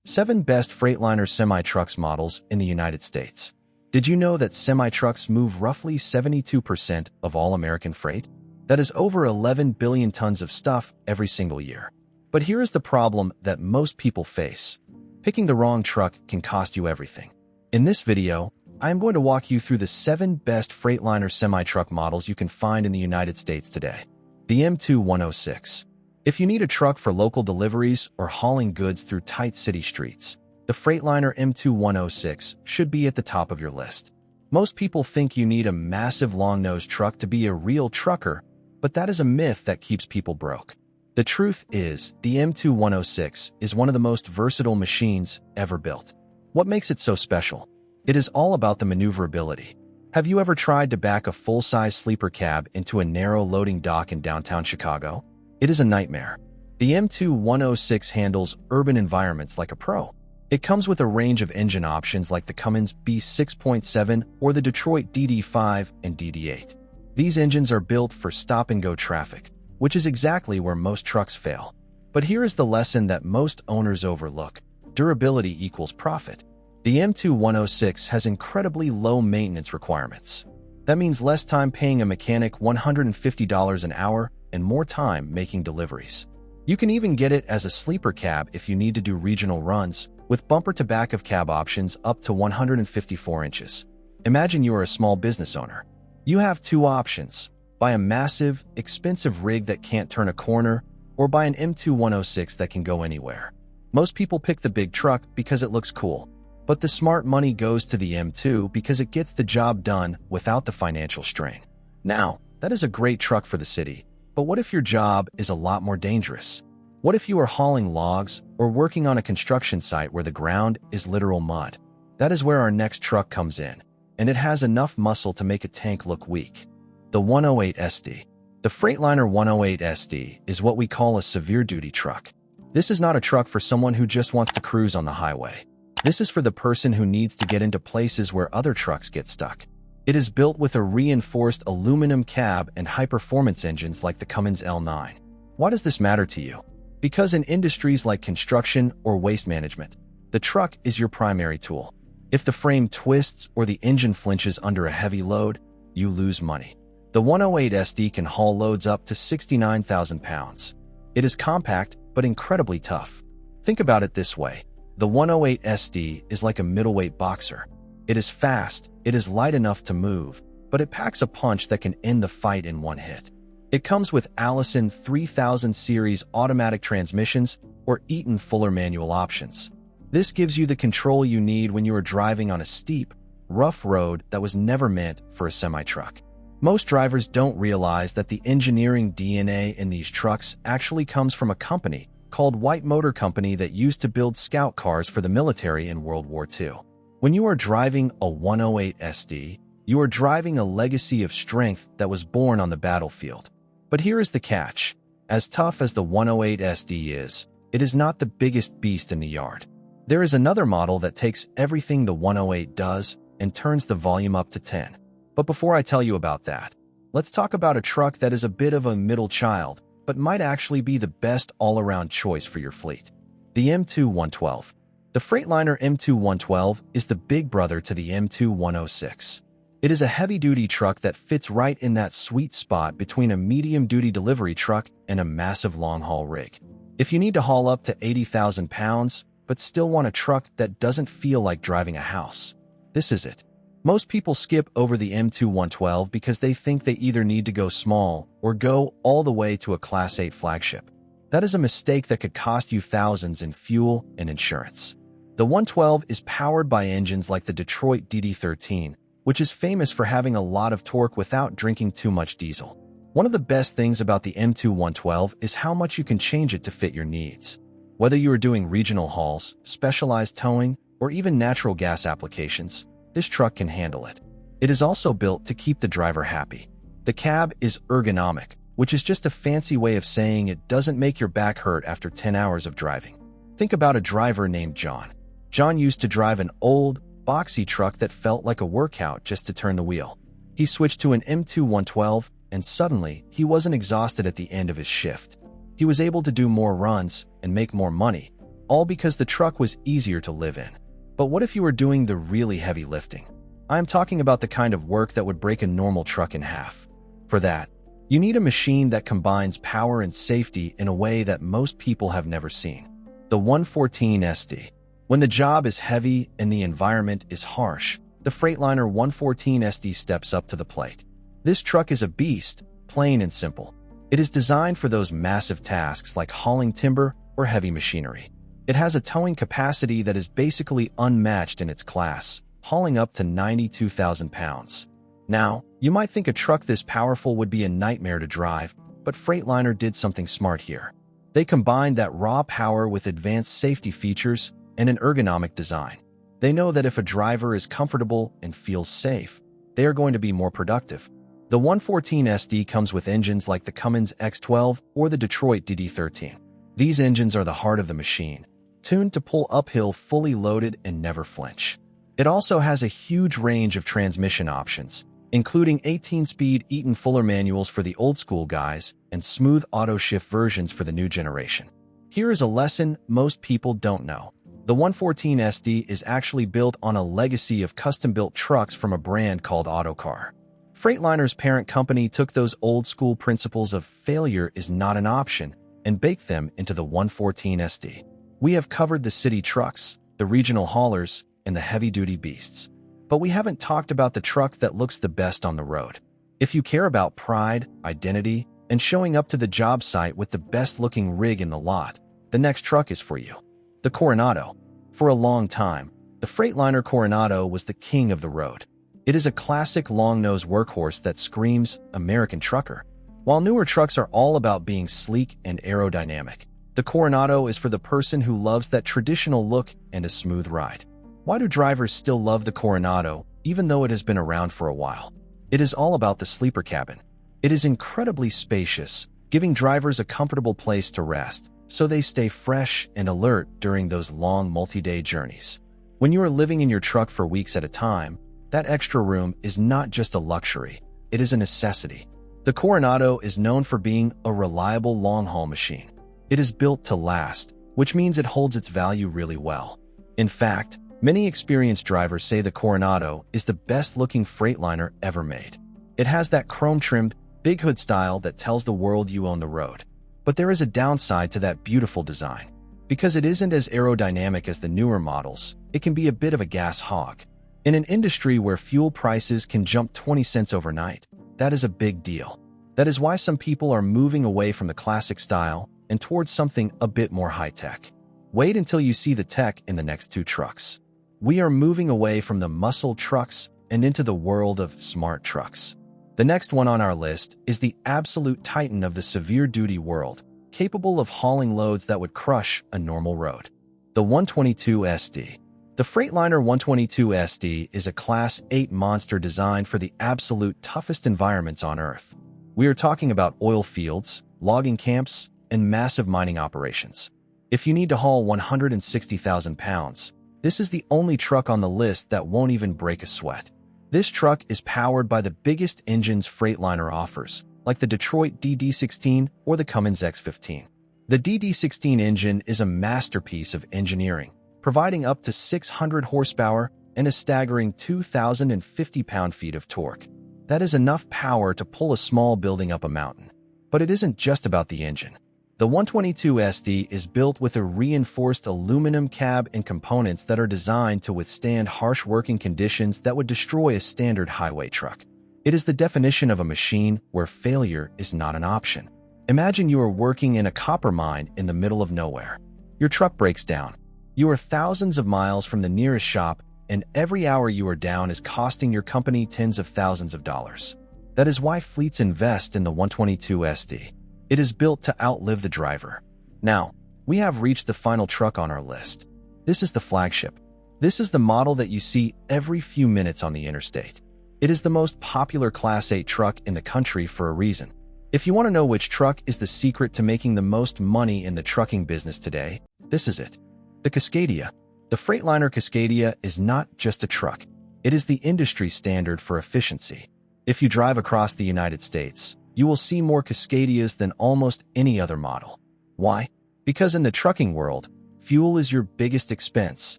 7 Best Freightliner Semi Trucks Models in the United States. Did you know that semi-trucks move roughly 72% of all American freight? That is over 11 billion tons of stuff every single year. But here is the problem that most people face. Picking the wrong truck can cost you everything. In this video, I am going to walk you through the 7 best Freightliner semi-truck models you can find in the United States today. The M2106. If you need a truck for local deliveries or hauling goods through tight city streets, the Freightliner M2106 should be at the top of your list. Most people think you need a massive long-nosed truck to be a real trucker, but that is a myth that keeps people broke. The truth is, the M2106 is one of the most versatile machines ever built. What makes it so special? It is all about the maneuverability. Have you ever tried to back a full-size sleeper cab into a narrow loading dock in downtown Chicago? It is a nightmare. The M2106 handles urban environments like a pro. It comes with a range of engine options like the Cummins B6.7 or the Detroit DD5 and DD8. These engines are built for stop-and-go traffic, which is exactly where most trucks fail. But here is the lesson that most owners overlook. Durability equals profit. The M2106 has incredibly low maintenance requirements. That means less time paying a mechanic $150 an hour and more time making deliveries. You can even get it as a sleeper cab if you need to do regional runs, with bumper-to-back-of-cab options up to 154 inches. Imagine you are a small business owner. You have two options: buy a massive, expensive rig that can't turn a corner, or buy an M2106 that can go anywhere. Most people pick the big truck because it looks cool, but the smart money goes to the M2 because it gets the job done without the financial strain. Now, that is a great truck for the city, but what if your job is a lot more dangerous? What if you are hauling logs or working on a construction site where the ground is literal mud? That is where our next truck comes in, and it has enough muscle to make a tank look weak. The 108 SD. The Freightliner 108 SD is what we call a severe-duty truck. This is not a truck for someone who just wants to cruise on the highway. This is for the person who needs to get into places where other trucks get stuck. It is built with a reinforced aluminum cab and high-performance engines like the Cummins L9. Why does this matter to you? Because in industries like construction or waste management, the truck is your primary tool. If the frame twists or the engine flinches under a heavy load, you lose money. The 108 SD can haul loads up to 69,000 pounds. It is compact, but incredibly tough. Think about it this way. The 108 SD is like a middleweight boxer. It is fast, it is light enough to move, but it packs a punch that can end the fight in one hit. It comes with Allison 3000 series automatic transmissions or Eaton Fuller manual options. This gives you the control you need when you are driving on a steep, rough road that was never meant for a semi-truck. Most drivers don't realize that the engineering DNA in these trucks actually comes from a company called White Motor Company that used to build scout cars for the military in World War II. When you are driving a 108 SD, you are driving a legacy of strength that was born on the battlefield. But here is the catch. As tough as the 108 SD is, it is not the biggest beast in the yard. There is another model that takes everything the 108 does and turns the volume up to 10. But before I tell you about that, let's talk about a truck that is a bit of a middle child, but might actually be the best all-around choice for your fleet. The M2112. The Freightliner M2112 is the big brother to the M2106. It is a heavy-duty truck that fits right in that sweet spot between a medium-duty delivery truck and a massive long-haul rig. If you need to haul up to 80,000 pounds, but still want a truck that doesn't feel like driving a house, this is it. Most people skip over the M2112 because they think they either need to go small or go all the way to a Class 8 flagship. That is a mistake that could cost you thousands in fuel and insurance. The 112 is powered by engines like the Detroit DD13, which is famous for having a lot of torque without drinking too much diesel. One of the best things about the M2112 is how much you can change it to fit your needs. Whether you are doing regional hauls, specialized towing, or even natural gas applications, this truck can handle it. It is also built to keep the driver happy. The cab is ergonomic, which is just a fancy way of saying it doesn't make your back hurt after 10 hours of driving. Think about a driver named John. John used to drive an old, boxy truck that felt like a workout just to turn the wheel. He switched to an M2112, and suddenly, he wasn't exhausted at the end of his shift. He was able to do more runs and make more money, all because the truck was easier to live in. But what if you were doing the really heavy lifting? I am talking about the kind of work that would break a normal truck in half. For that, you need a machine that combines power and safety in a way that most people have never seen. The 114 SD. When the job is heavy and the environment is harsh, the Freightliner 114 SD steps up to the plate. This truck is a beast, plain and simple. It is designed for those massive tasks like hauling timber or heavy machinery. It has a towing capacity that is basically unmatched in its class, hauling up to 92,000 pounds. Now, you might think a truck this powerful would be a nightmare to drive, but Freightliner did something smart here. They combined that raw power with advanced safety features and an ergonomic design. They know that if a driver is comfortable and feels safe, they are going to be more productive. The 114 SD comes with engines like the Cummins X12 or the Detroit DD13. These engines are the heart of the machine, tuned to pull uphill fully loaded and never flinch. It also has a huge range of transmission options, including 18-speed Eaton Fuller manuals for the old-school guys and smooth auto-shift versions for the new generation. Here is a lesson most people don't know. The 114 SD is actually built on a legacy of custom-built trucks from a brand called Autocar. Freightliner's parent company took those old-school principles of failure is not an option and baked them into the 114 SD. We have covered the city trucks, the regional haulers, and the heavy-duty beasts. But we haven't talked about the truck that looks the best on the road. If you care about pride, identity, and showing up to the job site with the best-looking rig in the lot, the next truck is for you. The Coronado. For a long time, the Freightliner Coronado was the king of the road. It is a classic long-nose workhorse that screams American trucker. While newer trucks are all about being sleek and aerodynamic, the Coronado is for the person who loves that traditional look and a smooth ride. Why do drivers still love the Coronado, even though it has been around for a while? It is all about the sleeper cabin. It is incredibly spacious, giving drivers a comfortable place to rest, so they stay fresh and alert during those long multi-day journeys. When you are living in your truck for weeks at a time, that extra room is not just a luxury, it is a necessity. The Coronado is known for being a reliable long-haul machine. It is built to last, which means it holds its value really well. In fact, many experienced drivers say the Coronado is the best-looking Freightliner ever made. It has that chrome-trimmed, big hood style that tells the world you own the road. But there is a downside to that beautiful design. Because it isn't as aerodynamic as the newer models, it can be a bit of a gas hog. In an industry where fuel prices can jump 20 cents overnight, that is a big deal. That is why some people are moving away from the classic style and towards something a bit more high-tech. Wait until you see the tech in the next two trucks. We are moving away from the muscle trucks and into the world of smart trucks. The next one on our list is the absolute titan of the severe-duty world, capable of hauling loads that would crush a normal road. The 122 SD. The Freightliner 122 SD is a Class 8 monster designed for the absolute toughest environments on Earth. We are talking about oil fields, logging camps, and massive mining operations. If you need to haul 160,000 pounds, this is the only truck on the list that won't even break a sweat. This truck is powered by the biggest engines Freightliner offers, like the Detroit DD16 or the Cummins X15. The DD16 engine is a masterpiece of engineering, providing up to 600 horsepower and a staggering 2,050 pound-feet of torque. That is enough power to pull a small building up a mountain. But it isn't just about the engine. The 122 SD is built with a reinforced aluminum cab and components that are designed to withstand harsh working conditions that would destroy a standard highway truck. It is the definition of a machine where failure is not an option. Imagine you are working in a copper mine in the middle of nowhere. Your truck breaks down. You are thousands of miles from the nearest shop, and every hour you are down is costing your company tens of thousands of dollars. That is why fleets invest in the 122 SD. It is built to outlive the driver. Now, we have reached the final truck on our list. This is the flagship. This is the model that you see every few minutes on the interstate. It is the most popular Class 8 truck in the country for a reason. If you want to know which truck is the secret to making the most money in the trucking business today, this is it. The Cascadia. The Freightliner Cascadia is not just a truck. It is the industry standard for efficiency. If you drive across the United States, you will see more Cascadias than almost any other model. Why? Because in the trucking world, fuel is your biggest expense,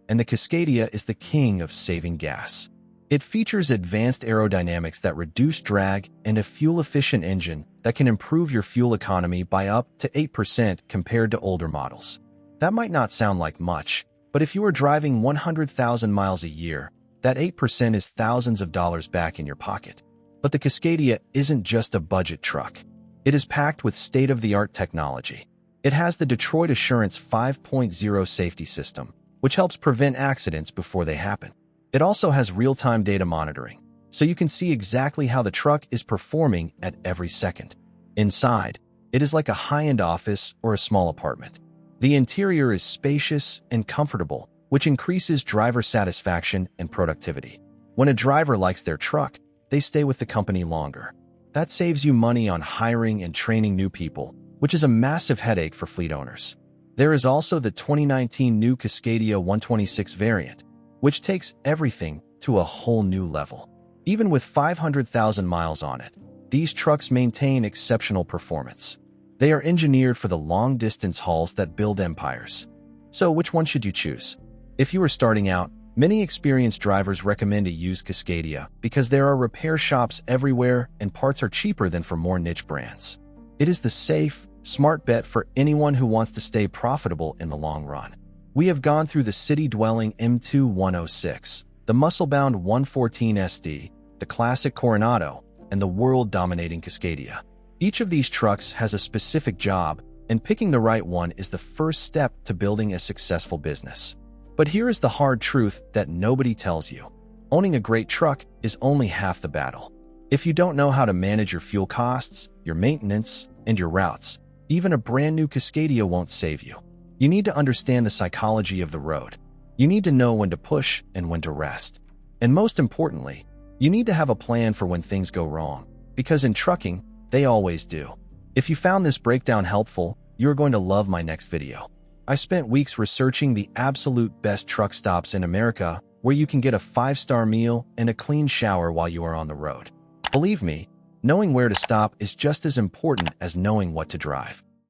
and the Cascadia is the king of saving gas. It features advanced aerodynamics that reduce drag and a fuel-efficient engine that can improve your fuel economy by up to 8% compared to older models. That might not sound like much, but if you are driving 100,000 miles a year, that 8% is thousands of dollars back in your pocket. But the Cascadia isn't just a budget truck. It is packed with state-of-the-art technology. It has the Detroit Assurance 5.0 safety system, which helps prevent accidents before they happen. It also has real-time data monitoring, so you can see exactly how the truck is performing at every second. Inside, it is like a high-end office or a small apartment. The interior is spacious and comfortable, which increases driver satisfaction and productivity. When a driver likes their truck, they stay with the company longer. That saves you money on hiring and training new people, which is a massive headache for fleet owners. There is also the 2019 new Cascadia 126 variant, which takes everything to a whole new level. Even with 500,000 miles on it, these trucks maintain exceptional performance. They are engineered for the long-distance hauls that build empires. So which one should you choose? If you are starting out, many experienced drivers recommend a used Cascadia because there are repair shops everywhere and parts are cheaper than for more niche brands. It is the safe, smart bet for anyone who wants to stay profitable in the long run. We have gone through the city-dwelling M2 106, the muscle-bound 114 SD, the classic Coronado, and the world-dominating Cascadia. Each of these trucks has a specific job, and picking the right one is the first step to building a successful business. But here is the hard truth that nobody tells you. Owning a great truck is only half the battle. If you don't know how to manage your fuel costs, your maintenance, and your routes, even a brand new Cascadia won't save you. You need to understand the psychology of the road. You need to know when to push and when to rest. And most importantly, you need to have a plan for when things go wrong, because in trucking, they always do. If you found this breakdown helpful, you're going to love my next video. I spent weeks researching the absolute best truck stops in America where you can get a 5-star meal and a clean shower while you are on the road. Believe me, knowing where to stop is just as important as knowing what to drive.